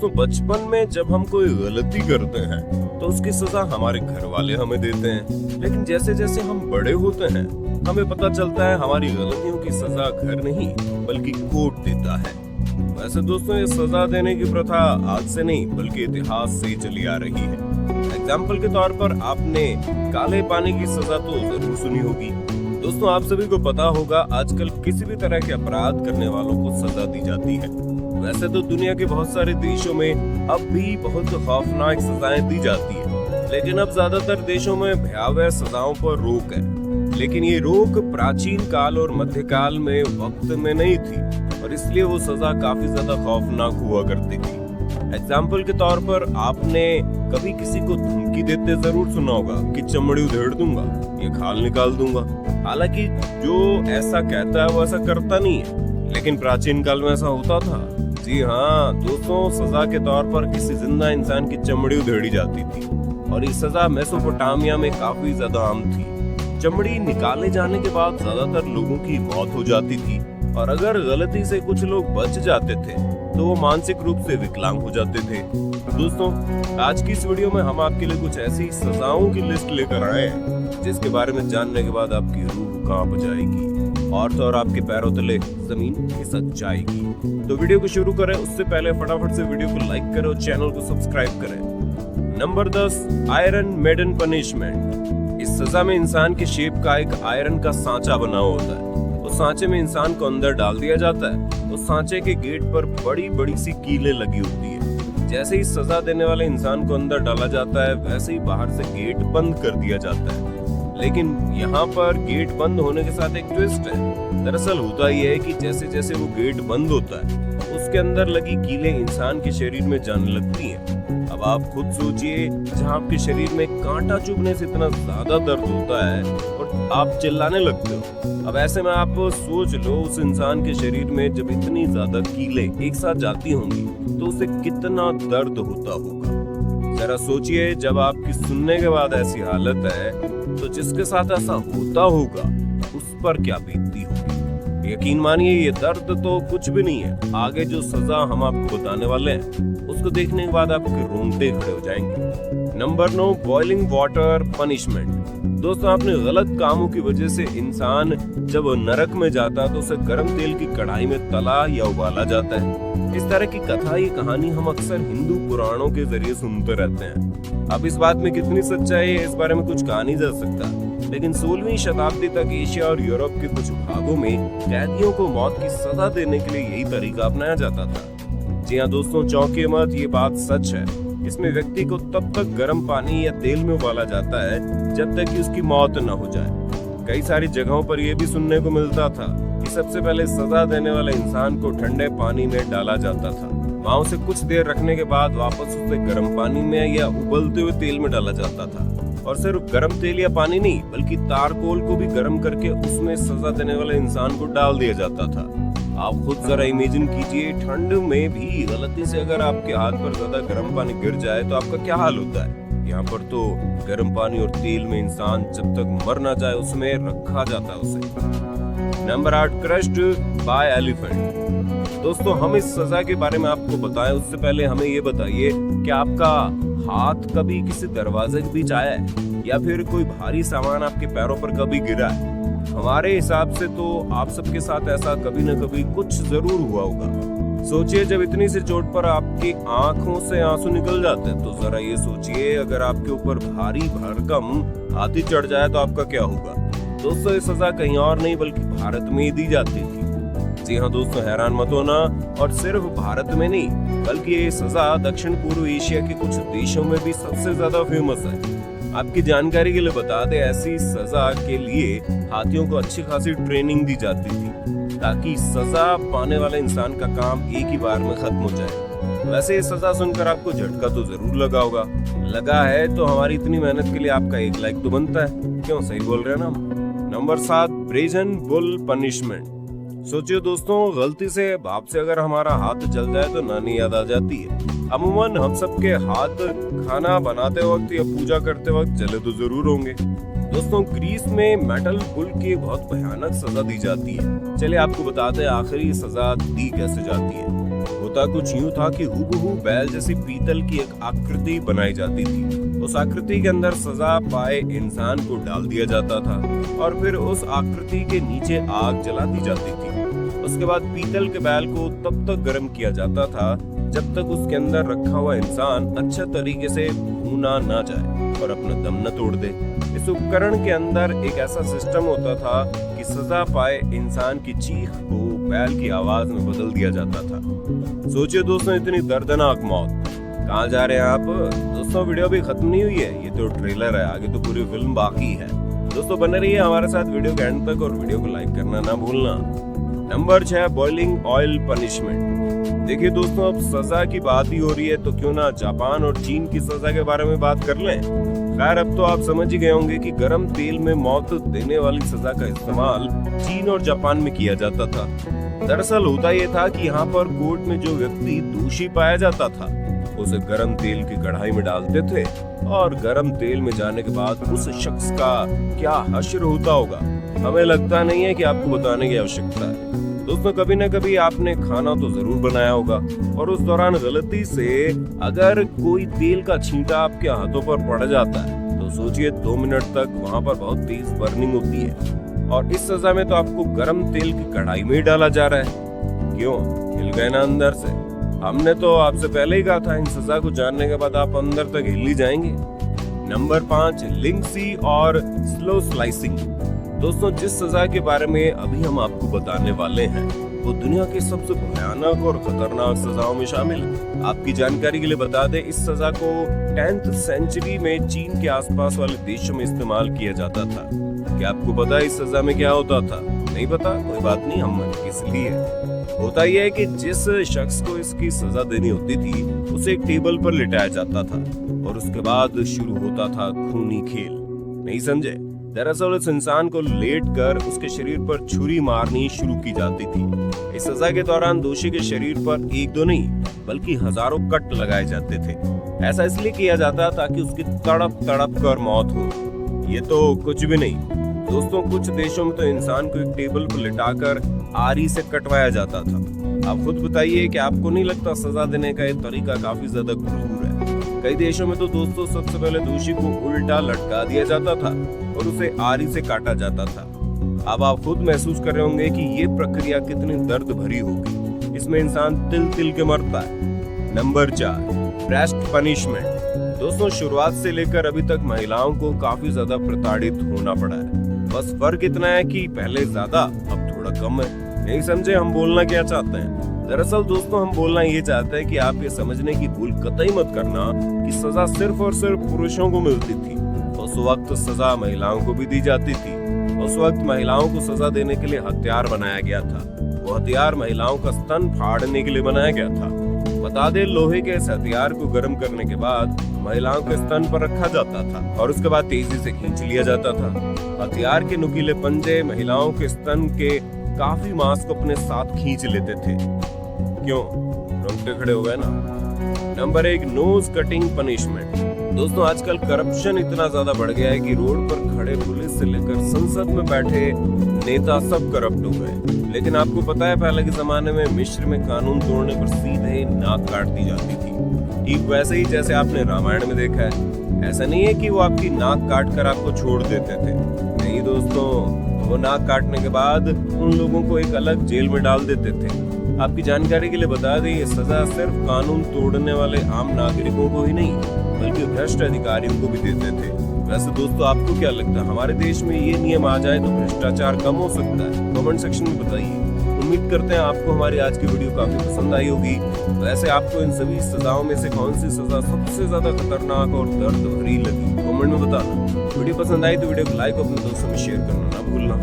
दोस्तों बचपन में जब हम कोई गलती करते हैं तो उसकी सजा हमारे घर वाले हमें देते हैं, लेकिन जैसे जैसे हम बड़े होते हैं हमें पता चलता है हमारी गलतियों की सजा घर नहीं बल्कि कोर्ट देता है। वैसे दोस्तों ये सजा देने की प्रथा आज से नहीं बल्कि इतिहास से ही चली आ रही है। एग्जाम्पल के तौर पर आपने काले पानी की सजा तो जरूर सुनी होगी। दोस्तों आप सभी को पता होगा आजकल किसी भी तरह के अपराध करने वालों को सजा दी जाती है। वैसे तो दुनिया के बहुत सारे देशों में अब भी बहुत खौफनाक सजाएं दी जाती है, लेकिन अब ज्यादातर देशों में भयावह सजाओं पर रोक है। लेकिन ये रोक प्राचीन काल और मध्यकाल में वक्त में नहीं थी और इसलिए वो सजा काफी ज्यादा खौफनाक हुआ करती थी। एग्जाम्पल के तौर पर आपने कभी किसी को धमकी देते जरूर सुना होगा कि चमड़ी उधेड़ दूंगा, ये खाल निकाल दूंगा। हालांकि जो ऐसा कहता है वो ऐसा करता नहीं है, लेकिन प्राचीन काल में ऐसा होता था। जी हाँ दोस्तों, सजा के तौर पर किसी जिंदा इंसान की चमड़ी उधेड़ी जाती थी और ये सजा मेसोपोटामिया में काफी ज्यादा आम थी। चमड़ी निकाले जाने के बाद ज्यादातर लोगों की मौत हो जाती थी और अगर गलती से कुछ लोग बच जाते थे तो वो मानसिक रूप से विकलांग हो जाते थे। दोस्तों आज की इस वीडियो में हम आपके लिए कुछ ऐसी सजाओं की लिस्ट लेकर आए हैं जिसके बारे में जानने के बाद आपकी रूह कांप जाएगी और तो और आपके पैरों तले जमीन खिसक जाएगी। तो वीडियो को शुरू करें उससे पहले फटाफट से वीडियो को लाइक करें और चैनल को सब्सक्राइब करें। Number 10, iron maiden punishment. इस सजा में इंसान के शेप का एक आयरन का सांचा बना होता है। उस सांचे में इंसान को अंदर डाल दिया जाता है। उस सांचे के गेट पर बड़ी बड़ी सी कीलें लगी होती है। जैसे ही सजा देने वाले इंसान को अंदर डाला जाता है वैसे ही बाहर से गेट बंद कर दिया जाता है। लेकिन यहाँ पर गेट बंद होने के साथ एक ट्विस्ट है। दरअसल होता यह है कि जैसे जैसे वो गेट बंद होता है उसके अंदर लगी कीलें इंसान के शरीर में जाने लगती हैं। अब आप खुद सोचिए, जहाँ आपके शरीर में कांटा चुभने से इतना ज्यादा दर्द होता है और आप चिल्लाने लगते हो। अब ऐसे में आप सोच लो उस इंसान के शरीर में जब इतनी ज्यादा कीलें एक साथ जाती होंगी तो उसे कितना दर्द होता होगा। जरा सोचिए, जब आपकी सुनने के बाद ऐसी हालत है तो जिसके साथ ऐसा होता होगा उस पर क्या बीतती होगी। यकीन मानिए ये दर्द तो कुछ भी नहीं है। आगे जो सजा हम आपको बताने वाले हैं उसको देखने के बाद आपके रोंगटे खड़े हो जाएंगे। Number 9, boiling water punishment. दोस्तों आपने गलत कामों की वजह से इंसान जब नरक में जाता है तो उसे गर्म तेल की कढ़ाई में तला या उबाला जाता है। इस तरह की कथा, ये कहानी हम अक्सर हिंदू पुराणों के जरिए सुनते रहते हैं। अब इस बात में कितनी सच्चाई है इस बारे में कुछ कहा नहीं जा सकता, लेकिन 16वीं शताब्दी तक एशिया और यूरोप के कुछ भागों में कैदियों को मौत की सजा देने के लिए यही तरीका अपनाया जाता था। जी हाँ दोस्तों, चौंकिए मत, ये बात सच है। इसमें व्यक्ति को तब तक गर्म पानी या तेल में उबाला जाता है जब तक कि उसकी मौत न हो जाए। कई सारी जगहों पर यह भी सुनने को मिलता था कि सबसे पहले सजा देने वाले इंसान को ठंडे पानी में डाला जाता था। वहाँ उसे कुछ देर रखने के बाद वापस उसे गर्म पानी में या उबलते हुए तेल में डाला जाता था। और सिर्फ गर्म तेल या पानी नहीं बल्कि तारकोल को भी गर्म करके उसमें सजा देने वाले इंसान को डाल दिया जाता था। आप खुद जरा इमेजिन कीजिए, ठंड में भी गलती से अगर आपके हाथ पर ज्यादा गर्म पानी गिर जाए तो आपका क्या हाल होता है। यहाँ पर तो गर्म पानी और तेल में इंसान जब तक मर ना जाए उसमें रखा जाता है उसे। Number 8, crushed bye elephant. दोस्तों हम इस सजा के बारे में आपको बताएं उससे पहले हमें ये बताइए कि आपका हाथ कभी किसी दरवाजे के बीच आया है या फिर कोई भारी सामान आपके पैरों पर कभी गिरा है। हमारे हिसाब से तो आप सबके साथ ऐसा कभी न कभी कुछ जरूर हुआ होगा। सोचिए, जब इतनी सी चोट पर आपकी आंखों से आंसू निकल जाते हैं तो जरा ये सोचिए अगर आपके ऊपर भारी भरकम हाथी चढ़ जाए तो आपका क्या होगा। दोस्तों ये सजा कहीं और नहीं बल्कि भारत में ही दी जाती थी। जी हाँ दोस्तों, हैरान मत होना, और सिर्फ भारत में नहीं बल्कि ये सजा दक्षिण पूर्व एशिया के कुछ देशों में भी सबसे ज्यादा फेमस है। आपकी जानकारी के लिए बता दें, ऐसी सजा के लिए हाथियों को अच्छी खासी ट्रेनिंग दी जाती थी ताकि सजा पाने वाले इंसान का काम एक ही बार में खत्म हो जाए। वैसे ये सजा सुनकर आपको झटका तो जरूर लगा होगा। लगा है तो हमारी इतनी मेहनत के लिए आपका एक लाइक तो बनता है। क्यों, सही बोल रहे हैं ना हम। Number 7, brazen bull punishment. सोचिए दोस्तों, गलती से भाप से अगर हमारा हाथ जल जाए तो नानी याद आ जाती है। अमूमन हम सबके हाथ खाना बनाते वक्त या पूजा करते वक्त जले तो जरूर होंगे। दोस्तों ग्रीस में मेटल बुल की बहुत भयानक सजा दी जाती है। चलिए आपको बताते हैं आखिर ये सजा दी कैसे जाती है। होता कुछ यूं था कि हूबहू बैल जैसी पीतल की एक आकृति बनाई जाती थी। उस आकृति के अंदर सजा पाए इंसान को डाल दिया जाता था और फिर उस आकृति के नीचे आग जला दी जाती थी। उसके बाद पीतल के बैल को तब तक गर्म किया जाता था जब तक उसके अंदर रखा हुआ इंसान अच्छे तरीके से भूना ना जाए और अपना दम न तोड़ दे। इस उपकरण के अंदर एक ऐसा सिस्टम होता था कि सजा पाए इंसान की चीख को बैल की आवाज में बदल दिया जाता था। सोचिए दोस्तों, इतनी दर्दनाक मौत। कहाँ जा रहे हैं आप दोस्तों? वीडियो भी खत्म नहीं हुई है, ये तो ट्रेलर है, आगे तो पूरी फिल्म बाकी है। दोस्तों बने रहिए हमारे साथ वीडियो के एंड तक और वीडियो को लाइक करना ना भूलना। Number 6, boiling oil punishment. देखिए दोस्तों, अब सजा की बात ही हो रही है तो क्यों ना जापान और चीन की सजा के बारे में बात कर लें। खैर अब तो आप समझ ही गए होंगे कि गर्म तेल में मौत देने वाली सजा का इस्तेमाल चीन और जापान में किया जाता था। दरअसल होता यह था कि यहाँ पर कोर्ट में जो व्यक्ति दोषी पाया जाता था उसे गर्म तेल की कढ़ाई में डालते थे और गर्म तेल में जाने के बाद उस शख्स का क्या हश्र होता होगा हमें लगता नहीं है कि आपको बताने की आवश्यकता है। दोस्तों कभी न कभी आपने खाना तो जरूर बनाया होगा और उस दौरान गलती से अगर कोई तेल का छींटा आपके हाथों पर पड़ जाता है तो सोचिए 2 मिनट तक वहाँ पर बहुत तेज बर्निंग होती है और इस सजा में तो आपको गर्म तेल की कढ़ाई में ही डाला जा रहा है। क्यों हिल गए ना अंदर से? हमने तो आपसे पहले ही कहा था इन सजा को जानने के बाद आप अंदर तक हिल ही जाएंगे। नंबर 5, लिंक्सी और स्लो स्लाइसिंग। दोस्तों जिस सजा के बारे में अभी हम आपको बताने वाले हैं वो दुनिया के सबसे भयानक और खतरनाक सजाओं में शामिल है। आपकी जानकारी के लिए बता दें, इस सजा को 10th सेंचुरी में चीन के आसपास वाले देशों में इस्तेमाल किया जाता था। क्या आपको पता है इस सजा में क्या होता था? नहीं पता? कोई बात नहीं, हम इसलिए होता यह है कि जिस शख्स को इसकी सजा देनी होती थी उसे एक टेबल पर लिटाया जाता था और उसके बाद शुरू होता था खूनी खेल। नहीं समझे? दरअसल उस इंसान को लेट कर उसके शरीर पर छुरी मारनी शुरू की जाती थी। इस सजा के दौरान दोषी के शरीर पर 1-2 नहीं बल्कि हजारों कट लगाए जाते थे। ऐसा इसलिए किया जाता ताकि उसकी तड़प तड़प कर मौत हो। ये तो कुछ भी नहीं दोस्तों, कुछ देशों में तो इंसान को एक टेबल पर लिटाकर आरी से कटवाया जाता था। आप खुद बताइए कि आपको नहीं लगता सजा देने का ये तरीका काफी ज्यादा क्रूर है? कई देशों में तो दोस्तों सबसे पहले दोषी को उल्टा लटका दिया जाता था और उसे आरी से काटा जाता था। अब आप खुद महसूस कर रहे होंगे कि ये प्रक्रिया कितनी दर्द भरी होगी। इसमें इंसान तिल तिल के मरता है। Number 4, breast punishment. दोस्तों शुरुआत से लेकर अभी तक महिलाओं को काफी ज्यादा प्रताड़ित होना पड़ा है। बस फर्क इतना है कि पहले ज्यादा अब थोड़ा कम है। नहीं समझे हम बोलना क्या चाहते हैं? दरअसल दोस्तों हम बोलना ये चाहते हैं कि आप ये समझने की भूल कतई मत करना कि सजा सिर्फ और सिर्फ पुरुषों को मिलती थी। उस वक्त सजा महिलाओं को भी दी जाती थी। उस वक्त महिलाओं को सजा देने के लिए हथियार बनाया गया था। वो हथियार महिलाओं का स्तन फाड़ने के लिए बनाया गया था। बता दें, लोहे के इस हथियार को गर्म करने के बाद महिलाओं के स्तन पर रखा जाता था और उसके बाद तेजी से खींच लिया जाता था। हथियार के नुकीले पंजे महिलाओं के स्तन के काफी मांस को अपने साथ खींच लेते थे। क्यों? रोंगटे खड़े हो गए ना? Number 1, nose cutting punishment. दोस्तों आजकल करप्शन इतना ज्यादा बढ़ गया है कि रोड पर खड़े पुलिस से लेकर संसद में बैठे नेता सब करप्ट हो गए। लेकिन आपको पता है पहले के जमाने में मिस्र में कानून तोड़ने पर सीधे नाक काट दी जाती थी। ठीक वैसे ही जैसे आपने रामायण में देखा है। ऐसा नहीं है कि वो आपकी नाक काट कर आपको छोड़ देते थे। नहीं दोस्तों, वो नाक काटने के बाद उन लोगों को एक अलग जेल में डाल देते थे। आपकी जानकारी के लिए बता दें, ये सजा सिर्फ कानून तोड़ने वाले आम नागरिकों को ही नहीं बल्कि भ्रष्ट अधिकारियों को भी देते थे। वैसे दोस्तों आपको क्या लगता है, हमारे देश में ये नियम आ जाए तो भ्रष्टाचार कम हो सकता है? कमेंट सेक्शन में बताइए। उम्मीद करते हैं आपको हमारी आज की वीडियो काफी पसंद आई होगी। वैसे आपको इन सभी सजाओं में से कौन सी सजा सबसे ज्यादा खतरनाक और दर्द भरी लगी? कमेंट में बताना। वीडियो पसंद आई तो वीडियो को लाइक और अपने दोस्तों में शेयर करना ना भूलना।